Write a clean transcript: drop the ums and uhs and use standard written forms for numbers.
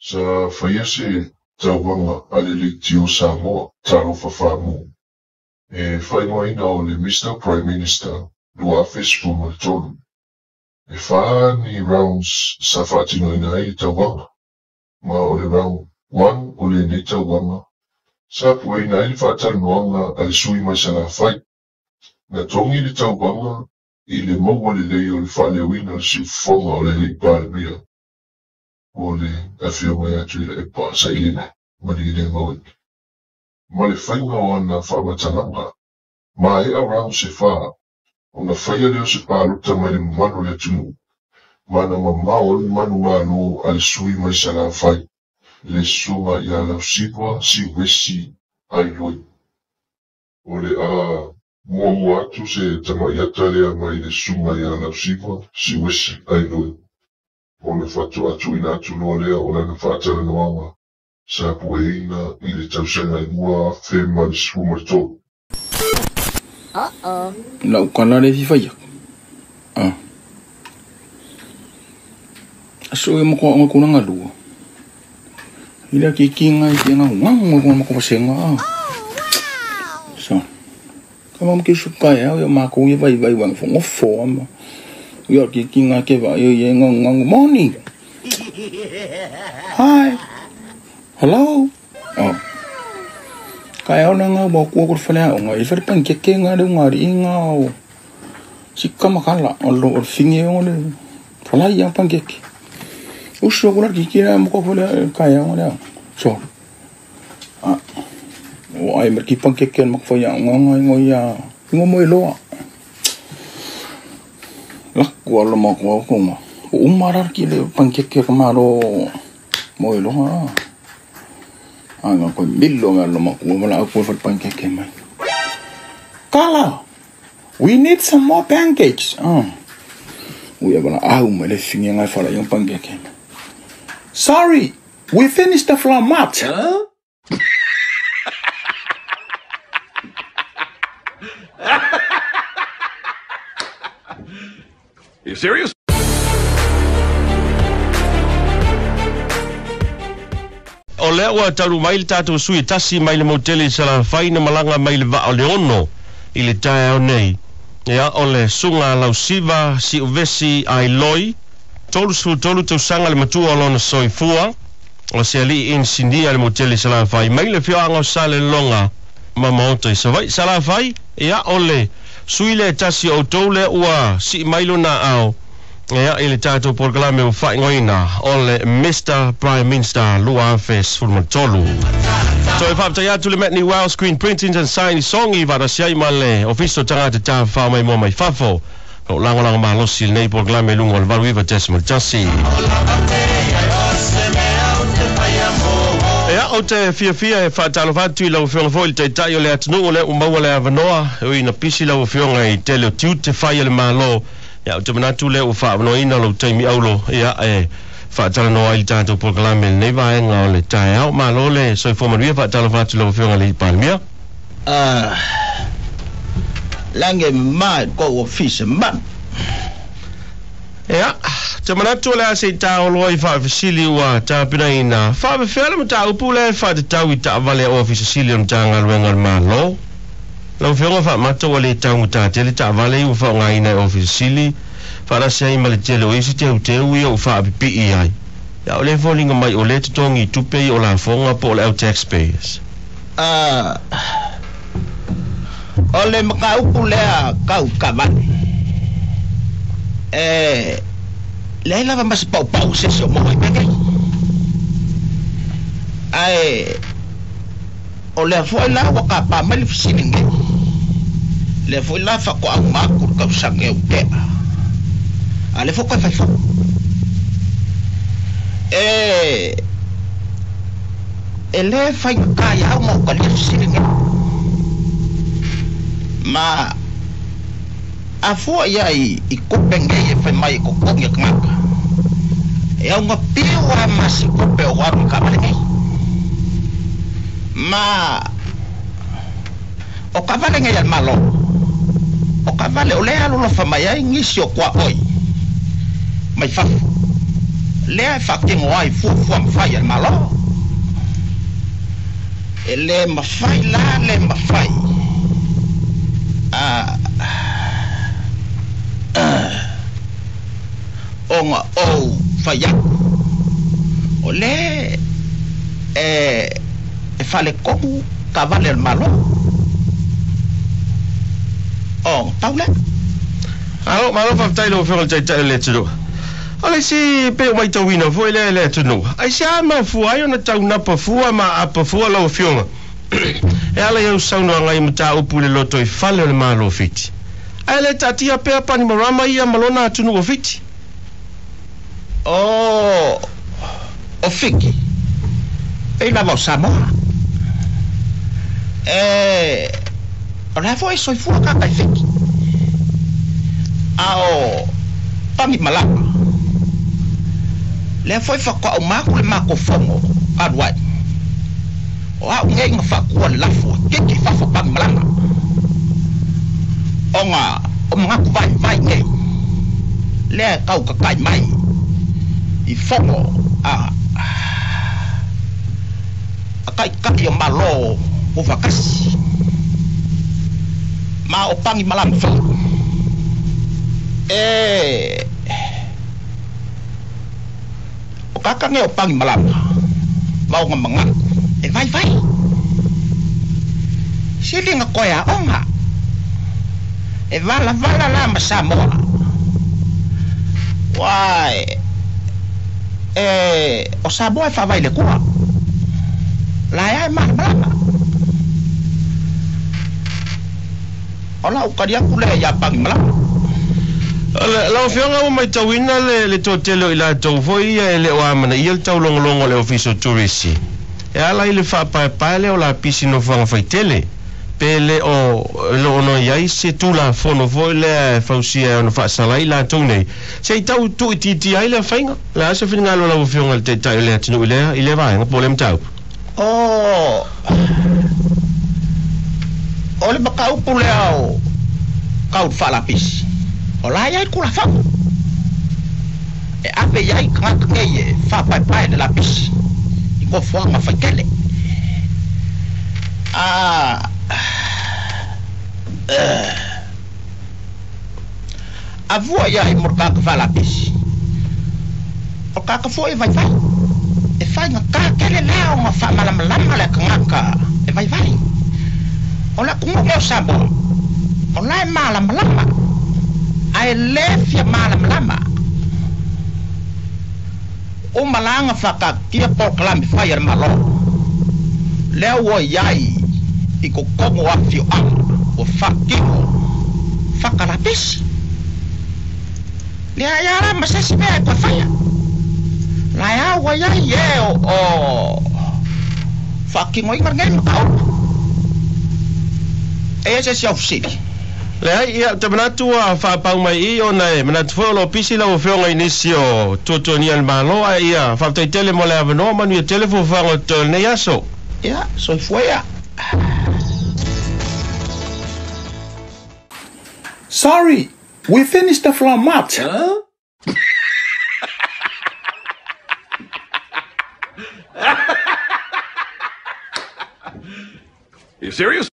Sa faiase tauanga alele tio Samoa talo fafamu. Whainua ina o le Mr. Prime Minister lua afes pumatonu. Whaani rounds sa whaatino ina ai tauanga. Ma o le round 1 o le ne tauanga. Sa pua ina ai whaatanuanga ale sui mai sa la whai. Na tongi le tauanga i le maua le lei o le whaelewina si fonga o le leipale mia. O le afio mai atu i le epa sa ilina. Mani le maui. Ma le whainga o ana whamatananga. Ma e around se wha. O na whaia leo se pāluta mai le manu le tunu. Ma na mamao le manu ngālo ale sui mai sa la whai. Le sunga i ala siwa si wesi ai loi. O le mua atu se tamaiata lea mai le sunga i ala siwa si wesi ai loi. O le whatu atu ina atu noa lea o lana whaatara noawa. Sa pueina i le tausenga i mua whema le suma tō. La ukala le fifaya. Aso e mako ang kuna nga lua. Ila kikinga i kina wang mako pasenga. So. Kama mkisukaya ya mako ye vai wang fo ngofo ama. Ya kikinga ke va ye ngang morning. Hi. Hello. Kaya ona nga ba ko fala nga i fer pan ke nga de nga ri nga sikka makala o fingi ngole fala yang pan ke uso ko ki kira mo ko fala kaya nga so o ai mer ki pan ke ken mo ko ya nga ya ngo mo lo la ko lo mo ko ma umarar ki le pan ke ma ro mo lo ha anga ko millo ngalo mako wala ako for pancake man. Kala, we need some more pancakes. We are gonna mele fingi nga fala yung pancake. Sorry, we finished the flour mat. Huh? You serious? O lea ua tauru mai le tātou sui tasi mai le moteli sa la whaina malanga mai le va o le ono i le tae au nei. Ea o le sunga lau siva si uvesi ai loi, tolu tausanga le matua o lona soifua, o se ali in sindia le moteli sa la whai. Mai le fio anga o sa le longa ma maoto i savai sa la whai, ea o le sui le tasi o toule ua si mailo na au. Ea ili tātou porkalame o whaingoina o le Mr. Prime Minister lua afes fulmatolu. So e whaptai atu le metni wow screen printings and sign songi vada siai ma le ofiso tangata tā whao mai mua mai whafo. Ko lango maa losi le nei porkalame lungo le varu iwa decimal tasi. Ea o te fia e whaatalo whatu i lau whionga fo ili te tai o le atunu o le umaua le avanoa e ina pisi lau whionga i te leo tiu te whai le maa lo. Ya te manatu le o whaavano ina lo taimi aulo ia e whaatala no ai tātou porkalame nei vaenga o le tae au ma lo le soi fomanuia whaatala whatu lau whionga le palmia. Lange maa ko o fisa man. Ia, te manatu le ase i tā olo i whaafisili ua tā pina ina whaafewhele ma tā upu le whaatatau i tā vale o fisisili on tā ngaruenga le maa lo. Lau whionga wha mata wale taungu tā tele tā vale i uwha ngā ina o fisili wharasea i male tele o isi te uteu i o wha apipi i ai. Ia o le wholinga mai o le tutongi i tupe i o la whonga po o le au taxpayers. O le makaupu lea kau kaman. Le lava mas pau se so mo i peke. O le foi la waka pa mai fisininge. Le foi la fa ko ang makur ka sange o te. Ale fo ko fa fo. Ele fa ka ya mo ka le fisininge. Ma afo ya I ko penge e fa mai ko ko nge kmaka. E nga piwa mas ko pe waru ka male. Ma o kavale ngai al malo o kavale o le alu lo fa mai ngisi o kwa oi mai fa le whakingo ai fuafua mawhai al malo. E le mawhai la le mawhai. Onga o whaiaku. O le e whale kongu ka vale al malo. O taule. Alo, malo whaftai lo whengal tai le tunu. Ale si pe mai tau ina foi le tunu. Ai si ama fuai ona tau napa fua ma apa fua lau fionga. E ala iau sauna ngai mta upu le loto i whale o le malo fiti. Ai le tatia pea pani marama ia malona tunu o fiti. O fiki. E la vo Samoa. Ora foi soi fua ka kai fiki. Ao pangi malapa. Le foi whakua o māku le māko whongo aruai. O au ngei ngā whakua lafo kiki whawha pangi malanga. O mga kuwai ngei. Le kau kakai mai. I whongo a kai o malo o wakasi. Ma o pangi malanga whongo. O kakange o pangi malama mau nga mangaku e vai silinga koya onga e vala la Samoa wai o Samoa fa vai le kua la ya malama ola o karia kule ya pangi malama. Lau whionga o mai tauina le tōtelo i la tau foi ia e le o amana i el tau longolongo le ofiso turisi. E ala i le whapaepae le o la pisi no whanga whaitele. Pe le o lo ono iai se tu la fono foi le fausia ono whaasala i la tau nei. Se i tau tu i titi ai le whainga. Le asa whininga lo lau whionga le te tau le atinu i le vaenga po le mtau. O le makau pule au kau whala pisi. O la iai kula whau. E ape iai kangaka ngei e whapaepae le lapisi. I ko whuanga whaikele. A vua iai morkaka whalapisi. O kaka fo e vai. E whai ngā kākele leo ngā whamalamalama le kangaka e vai. O la kungu o Samoa. O la e malamalama. Ai lefia malama o malanga whakakia poklami whaia malo leo o iai i ko kongo afio o whakiko whakarapisi lea iara masasi mea kwa whaia la ia o iai o whakingo ingar ngai makao e se si aufsiri. Le ai ia te manatu a whapau mai i o nei manatu wholo pisi lau whionga inisi o tuatoni al malo a ia whaptai tele mo le avanoa manu ia telefo whango tol nei aso. Ia, so fuea. Sorry, we finished the flamat. Huh? You serious?